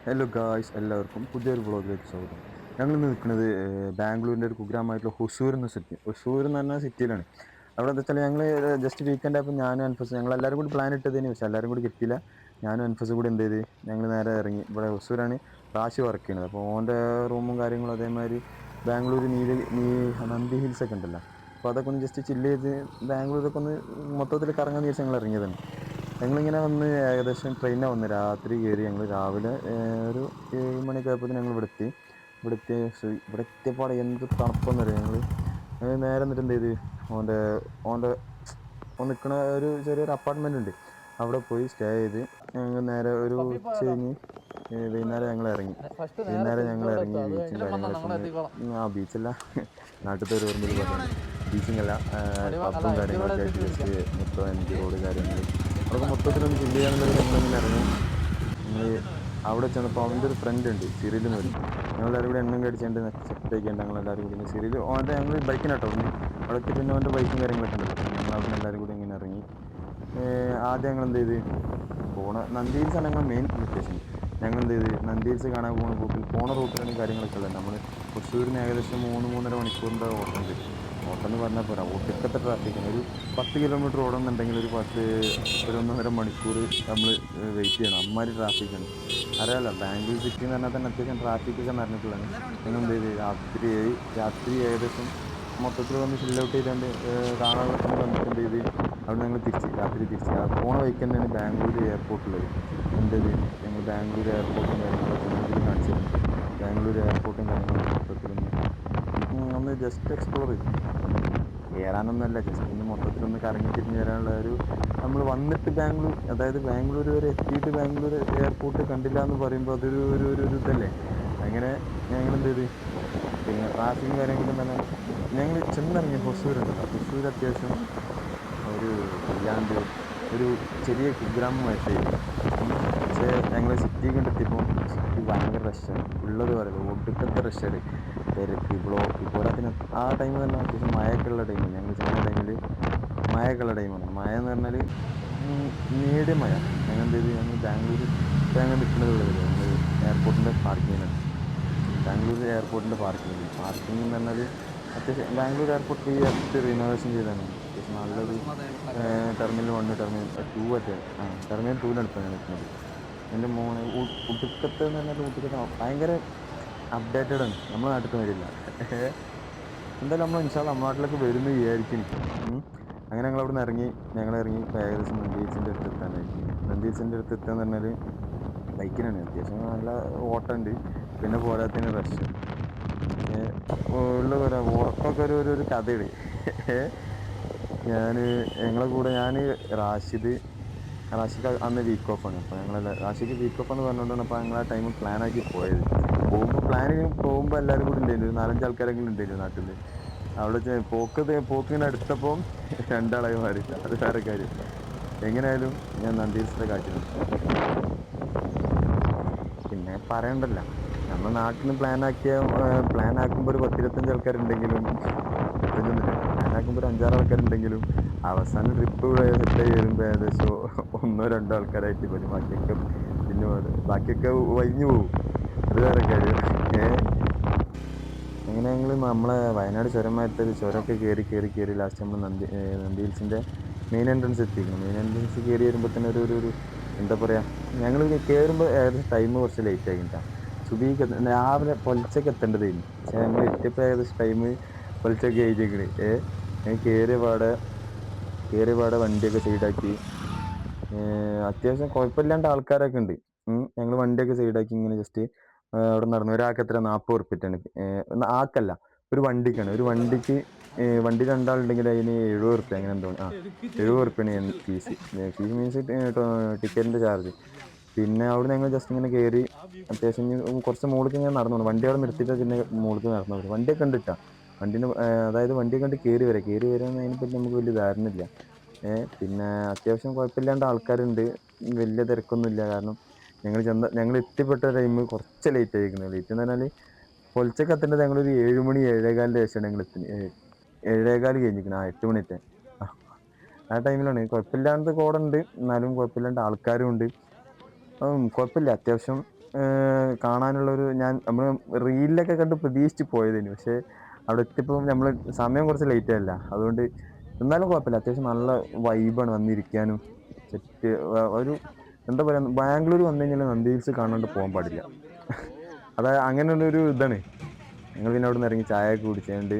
Hello guys, എല്ലാവർക്കും പുതിയൊരു വ്ളോഗിലേക്ക് സ്വാഗതം. ഞങ്ങൾ ഇന്ന് നിൽക്കുന്നത് ബാംഗ്ലൂരിൻ്റെ ഒരു കുഗ്രാമമായിട്ടുള്ള ഹൊസൂർ എന്ന സിറ്റി. ഹൊസൂർ എന്ന് പറഞ്ഞ സിറ്റിയിലാണ്. അവിടെ എന്താ വെച്ചാൽ ഞങ്ങൾ ജസ്റ്റ് വീക്കെൻഡ് ആയപ്പോൾ ഞാനും അൻഫസ് ഞങ്ങൾ എല്ലാവരും കൂടി പ്ലാൻ ഇട്ടതിന് പക്ഷേ എല്ലാവരും കൂടി കിട്ടിയില്ല. ഞാനും അൻഫസ് കൂടി എന്ത് ചെയ്ത് ഞങ്ങൾ നേരെ ഇറങ്ങി. ഇവിടെ ഹൊസൂരാണ് റാശി വർക്ക് ചെയ്യുന്നത്. അപ്പോൾ ഓൻ്റെ റൂമും കാര്യങ്ങളും അതേമാതിരി ബാംഗ്ലൂർ നന്ദി ഹിൽസ് ഒക്കെ ഉണ്ടല്ലോ. അപ്പോൾ അതൊക്കെ ഒന്ന് ജസ്റ്റ് ചില്ല് ചെയ്ത് ബാംഗ്ലൂരൊക്കെ ഒന്ന് മൊത്തത്തിൽ കറങ്ങാൻ ദിവസം ഞങ്ങൾ ഇറങ്ങിയതാണ്. ഞങ്ങളിങ്ങനെ വന്ന് ഏകദേശം ട്രെയിനിനാണ് വന്ന് രാത്രി കയറി. ഞങ്ങൾ രാവിലെ ഒരു 7 മണിയൊക്കെ ആയപ്പോൾ ഞങ്ങൾ ഇവിടെ എത്തിയപ്പാടെ എന്ത് തണുപ്പെന്ന് അറിയാം. ഞങ്ങൾ നേരെ എന്നിട്ട് എന്ത് ചെയ്ത് ഓൻ്റെ ഓൻ്റെ ഓൻ നിൽക്കണ ഒരു ചെറിയൊരു അപ്പാർട്ട്മെൻ്റ് ഉണ്ട്. അവിടെ പോയി സ്റ്റേ ചെയ്ത് ഞങ്ങൾ നേരെ ഒരു ഉച്ച കഴിഞ്ഞ് വൈകുന്നേരം ഞങ്ങൾ ഇറങ്ങി. വൈകുന്നേരം ഞങ്ങൾ ഇറങ്ങി ബീച്ചും കാര്യങ്ങളൊക്കെ ഒന്ന് ബീച്ചല്ല നാട്ടിലത്തെ ഒരു ഓർമ്മയിൽ പറയുന്നത് ബീച്ചിങ്ങല്ല, പബ്ബും കാര്യങ്ങളൊക്കെ ആയിട്ട് ജസ്റ്റ് മൊത്തം എം ജി റോഡ് കാര്യങ്ങൾ അതൊക്കെ മൊത്തത്തിലൊന്ന് ചില്ല് ചെയ്യാനുള്ളത് ഞങ്ങളിങ്ങനെ ഇറങ്ങി. ഞങ്ങൾ അവിടെ ചെന്നപ്പോൾ അവൻ്റെ ഒരു ഫ്രണ്ട് ഉണ്ട് സിറിൽ എന്ന് വരും. ഞങ്ങളെല്ലാവരും കൂടി എണ്ണം കടിച്ചുകൊണ്ട് സെറ്റ് ആക്കിയിട്ട് ഞങ്ങളെല്ലാവരും കൂടി സിറിൽ അവൻ്റെ ഞങ്ങൾ ബൈക്കിനാട്ടോ ഒന്ന് അവിടെ എത്തി. പിന്നെ അവൻ്റെ ബൈക്കും കാര്യങ്ങളൊക്കെ ഉണ്ടല്ലോ. പിന്നെ ഞങ്ങൾ അവിടെ നിന്ന് എല്ലാവരും കൂടി ഇങ്ങനെ ഇറങ്ങി. ആദ്യം ഞങ്ങൾ എന്ത് ചെയ്ത് നന്ദി ഹിൽസാണ് ഞങ്ങൾ മെയിൻ ലൊക്കേഷൻ. ഞങ്ങൾ എന്ത് ചെയ്ത് നന്ദി ഹിൽസ് കാണാൻ പോണ റൂട്ടിലാണ് കാര്യങ്ങളൊക്കെ ഉള്ളത്. നമ്മൾ തൃശ്ശൂരിന് ഏകദേശം 3-3.5 മണിക്കൂറിൻ്റെ ഓട്ടമുണ്ട്. ഓട്ടം എന്ന് പറഞ്ഞാൽ പോരാ, ഒടുക്കത്തെ ട്രാഫിക്കാണ്. ഒരു 10 കിലോമീറ്റർ ഓടുന്നുണ്ടെങ്കിൽ ഒരു 1.5 മണിക്കൂർ നമ്മൾ വെയിറ്റ് ചെയ്യണം. അമ്മാതിരി ട്രാഫിക്കാണ്. അറിയാമല്ലോ, ബാംഗ്ലൂർ സിറ്റി എന്ന് പറഞ്ഞാൽ തന്നെ അത്യാവശ്യം ട്രാഫിക്കൊക്കെ നിറഞ്ഞിട്ടുള്ളതാണ്. ഞങ്ങൾ എന്ത് ചെയ്ത് രാത്രി ഏകദേശം മൊത്തത്തിൽ വന്ന് ചില്ല് ഔട്ട് ചെയ്തുകൊണ്ട് കാണാനുള്ളതൊക്കെ വന്നിട്ട് എന്ത് ചെയ്ത് അവിടെ ഞങ്ങൾ രാത്രി തിരിച്ച് പോണ വഴിക്ക് തന്നെയാണ് ബാംഗ്ലൂർ എയർപോർട്ടുള്ളത്. എൻ്റേത് ഞങ്ങൾ ബാംഗ്ലൂർ എയർപോർട്ടും കാര്യങ്ങളൊക്കെ ഞാൻ ഇതിൽ കാണിച്ചു തരുന്നു. ബാംഗ്ലൂർ എയർപോർട്ടും കാര്യങ്ങളൊക്കെ മൊത്തത്തിലൊന്ന് ഒന്ന് ജസ്റ്റ് എക്സ്പ്ലോർ ചെയ്തു. കയറാനൊന്നുമല്ല, ജസ്റ്റ് ഒന്ന് മൊത്തത്തിലൊന്ന് കറങ്ങി തിരിഞ്ഞ് വരാനുള്ള ഒരു നമ്മൾ വന്നിട്ട് ബാംഗ്ലൂർ വരെ എത്തിയിട്ട് ബാംഗ്ലൂർ എയർപോർട്ട് കണ്ടില്ല എന്ന് പറയുമ്പോൾ അതൊരു ഒരു ഒരു ഒരു ഇതല്ലേ. അങ്ങനെ ഞങ്ങൾ എന്ത് ചെയ്ത് പിന്നെ ട്രാഫിക്കും കാര്യങ്ങളും തന്നെ ഞങ്ങൾ ചെന്നിറങ്ങി. ഹൊസൂരുണ്ടല്ലോ, ഹൊസൂർ അത്യാവശ്യം ഒരു വല്ലാണ്ട് ഒരു ചെറിയ കുഗ്രാമമായിട്ടായിരുന്നു. പക്ഷേ ഞങ്ങൾ സിറ്റി കണ്ടെത്തിയപ്പോൾ സിറ്റി ഭയങ്കര റഷാണ്. ഉള്ളത് പറയല്ലോ, ഒടുക്കത്തെ റഷാണ്. തിരക്ക്, ബ്ലോക്ക്, പോരാത്തിന് ആ ടൈം തന്നെ അത്യാവശ്യം മഴയൊക്കെ ഉള്ള ടൈമാണ്. ഞങ്ങൾ ചെന്ന ടൈമിൽ മഴയൊക്കെ ഉള്ള ടൈമാണ്. മഴ എന്ന് പറഞ്ഞാൽ മീഡിയം മഴ. ഞങ്ങൾ എന്ത് ചെയ്ത് ബാംഗ്ലൂർ ഇപ്പോൾ ഞങ്ങൾ നിൽക്കുന്നത് ഇവിടെ വരും. ഞങ്ങൾ എയർപോർട്ടിൻ്റെ പാർക്കിങ്ങിനാണ്. ബാംഗ്ലൂർ എയർപോർട്ടിൻ്റെ പാർക്കിംഗ് എന്ന് പറഞ്ഞാൽ അത്യാവശ്യം ബാംഗ്ലൂർ എയർപോർട്ട് ഈ അടുത്ത് റിനോവേഷൻ ചെയ്താണ്. അത്യാവശ്യം നല്ലൊരു ടെർമിനൽ 1 ടെർമിനൽ 2 ടെർമിനൽ 2 ഇപ്പോൾ ഞാൻ നിൽക്കുന്നത്. എൻ്റെ മോനെ ഒടുക്കത്തെ എന്ന് പറഞ്ഞാൽ ഒടുക്കത്തെ ഭയങ്കര അപ്ഡേറ്റഡ് ആണ്. നമ്മുടെ നാട്ടിൽ വരില്ല. എന്തായാലും നമ്മൾ ഇൻഷാല്ലാ നമ്മുടെ നാട്ടിലൊക്കെ വരുമെന്ന് വിചാരിക്കുന്നു. അങ്ങനെ ഞങ്ങൾ അവിടെ നിന്ന് ഇറങ്ങി ഇപ്പോൾ ഏകദേശം നന്ദി ഹിൽസിൻ്റെ അടുത്ത് എത്താനായി. നന്ദി ഹിൽസിൻ്റെ അടുത്ത് എത്താന്ന് പറഞ്ഞാൽ ബൈക്കിനാണ്. അത്യാവശ്യം നല്ല ഓട്ടമുണ്ട്. പിന്നെ പോരാത്തതിന് റഷ് ഉള്ള പറയാം. ഉറക്കമൊക്കെ ഒരു കഥയാണ്. ഞാൻ ഞങ്ങളെ കൂടെ റാഷിക്ക് അന്ന് വീക്ക് ഓഫാണ്. അപ്പോൾ റാഷിക്ക് വീക്ക് ഓഫ് എന്ന് പറഞ്ഞുകൊണ്ടാണ് അപ്പോൾ ഞങ്ങൾ ആ ടൈം പ്ലാനാക്കി പോയത്. പോകുമ്പോൾ എല്ലാവരും കൂടി ഉണ്ടായിരുന്നു. ഒരു 4-5 ആൾക്കാരെങ്കിലും ഉണ്ടായിരുന്നു നാട്ടിൽ നിന്ന്. അവിടെ പോക്കിങ്ങനെ അടുത്തപ്പോൾ രണ്ടാളായി മാറി. അത് വേറെ കാര്യം. എങ്ങനെയായാലും ഞാൻ നന്ദി ഹിൽസിലെ കാഴ്ച പിന്നെ പറയണ്ടല്ലോ. നമ്മൾ നാട്ടിൽ നിന്ന് പ്ലാൻ ആക്കുമ്പോൾ ഒരു 10-25 ആൾക്കാരുണ്ടെങ്കിലും, 25 കേട്ടോ, പ്ലാൻ ആക്കുമ്പോൾ ഒരു 5-6 ആൾക്കാരുണ്ടെങ്കിലും അവസാനം ട്രിപ്പ് സെറ്റായി വരുമ്പോൾ ഏകദേശം 1-2 ആൾക്കാരായിട്ട് വരും. ബാക്കിയൊക്കെ വൈഞ്ഞു പോകും. അത് വേറെ കാര്യം. അങ്ങനെ ഞങ്ങൾ നമ്മളെ വയനാട് ചുരമായിട്ട് ചുരമൊക്കെ കയറി ലാസ്റ്റ് നമ്മൾ നന്ദി ഹിൽസിൻ്റെ മെയിൻ എൻട്രൻസ് എത്തിക്കണം. മെയിൻ എൻട്രൻസ് കയറി വരുമ്പോൾ തന്നെ ഒരു എന്താ പറയുക, ഞങ്ങൾ കയറുമ്പോൾ ഏകദേശം ടൈം കുറച്ച് ലേറ്റ് ആയിട്ടാണ്. സുബഹിക്ക് രാവിലെ പൊലച്ചക്ക് എത്തേണ്ടതായിരുന്നു. പക്ഷേ ഞങ്ങൾ എത്തിയപ്പോൾ ഏകദേശം ടൈം പൊലച്ചൊക്കെ ആയിട്ടേക്കണ്. ഞാൻ കയറിയ പാടെ വണ്ടിയൊക്കെ സൈഡാക്കി. അത്യാവശ്യം കുഴപ്പമില്ലാണ്ട് ആൾക്കാരൊക്കെ ഉണ്ട്. ഞങ്ങൾ വണ്ടിയൊക്കെ സൈഡാക്കി ഇങ്ങനെ ജസ്റ്റ് അവിടെ നടന്നു. ഒരാൾക്ക് എത്ര 40 ഉറുപ്പികയാണ്. ആക്കല്ല, ഒരു വണ്ടിക്കാണ്. ഒരു വണ്ടി രണ്ടാളുണ്ടെങ്കിൽ അതിന് 70 ഉറുപ്പിക അങ്ങനെ എന്തോ 70 ഉറുപ്പിയാണ് ഫീസ്. ഫീസ് മീൻസ് ടിക്കറ്റിൻ്റെ ചാർജ്. പിന്നെ അവിടെ ഞങ്ങൾ ജസ്റ്റ് ഇങ്ങനെ കയറി അത്യാവശ്യം കുറച്ച് മുകളിലേക്ക് ഇങ്ങനെ നടന്നു പോകും. വണ്ടി അവിടെ നിർത്തിയിട്ട് പിന്നെ മുകളിലേക്ക് നടന്നു പോകും. വണ്ടിയൊക്കെ ഉണ്ട് കേട്ടോ. അതായത് വണ്ടിയൊക്കെ കണ്ട് കയറി വരാമെന്ന് അതിനെപ്പറ്റി നമുക്ക് വലിയ ധാരണ ഇല്ല. പിന്നെ അത്യാവശ്യം കുഴപ്പമില്ലാണ്ട് ആൾക്കാരുണ്ട്. വലിയ തിരക്കൊന്നുമില്ല. കാരണം ഞങ്ങൾ എത്തിപ്പെട്ട ടൈം കുറച്ച് ലേറ്റ് ആയിരിക്കുന്നത്. ലേറ്റ് എന്ന് പറഞ്ഞാൽ പൊലച്ചക്ക് എത്തേണ്ടത് ഞങ്ങളൊരു 7 മണി 7:15 ശേഷമാണ് ഞങ്ങൾ എത്തുന്നത്. 7:15 കഴിഞ്ഞിരിക്കണം. 8 മണിത്തെ ആ ടൈമിലാണ്. കുഴപ്പമില്ലാണ്ട് കോടുണ്ട്, എന്നാലും കുഴപ്പമില്ലാണ്ട് ആൾക്കാരും ഉണ്ട്. കുഴപ്പമില്ല. അത്യാവശ്യം കാണാനുള്ളൊരു നമ്മൾ റീലിലൊക്കെ കണ്ട് പ്രതീക്ഷിച്ച് പോയതേനു. പക്ഷേ അവിടെ എത്തിയപ്പോൾ നമ്മൾ സമയം കുറച്ച് ലേറ്റ് ആയില്ല. അതുകൊണ്ട് എന്നാലും കുഴപ്പമില്ല, അത്യാവശ്യം നല്ല വൈബാണ് വന്നിരിക്കാനും. സെറ്റ് ഒരു എന്താ പറയുക, ബാംഗ്ലൂർ വന്നു കഴിഞ്ഞാൽ നന്ദി ഹിൽസ് കാണാണ്ട് പോകാൻ പാടില്ല. അതായത് അങ്ങനെയുള്ളൊരു ഇതാണ്. ഞങ്ങൾ പിന്നെ അവിടെ നിന്ന് ഇറങ്ങി ചായ ഒക്കെ കുടിച്ചുകൊണ്ട്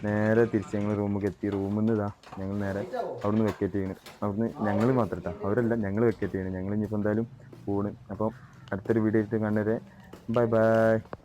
നേരെ തിരിച്ച് ഞങ്ങൾ റൂമിലേക്ക് എത്തി. റൂമിൽ നിന്ന് ഇതാ ഞങ്ങൾ നേരെ അവിടുന്ന് വെക്കേറ്റ് ചെയ്യുന്നു. അവിടുന്ന് ഞങ്ങൾ മാത്രം കേട്ടോ, അവരല്ല, ഞങ്ങൾ വെക്കേറ്റ് ചെയ്യുന്നു. ഞങ്ങൾ ഇനിയിപ്പോൾ എന്തായാലും പോണ്. അപ്പം അടുത്തൊരു വീഡിയോ ആയിട്ട് കാണുന്നവരെ ബൈ ബൈ.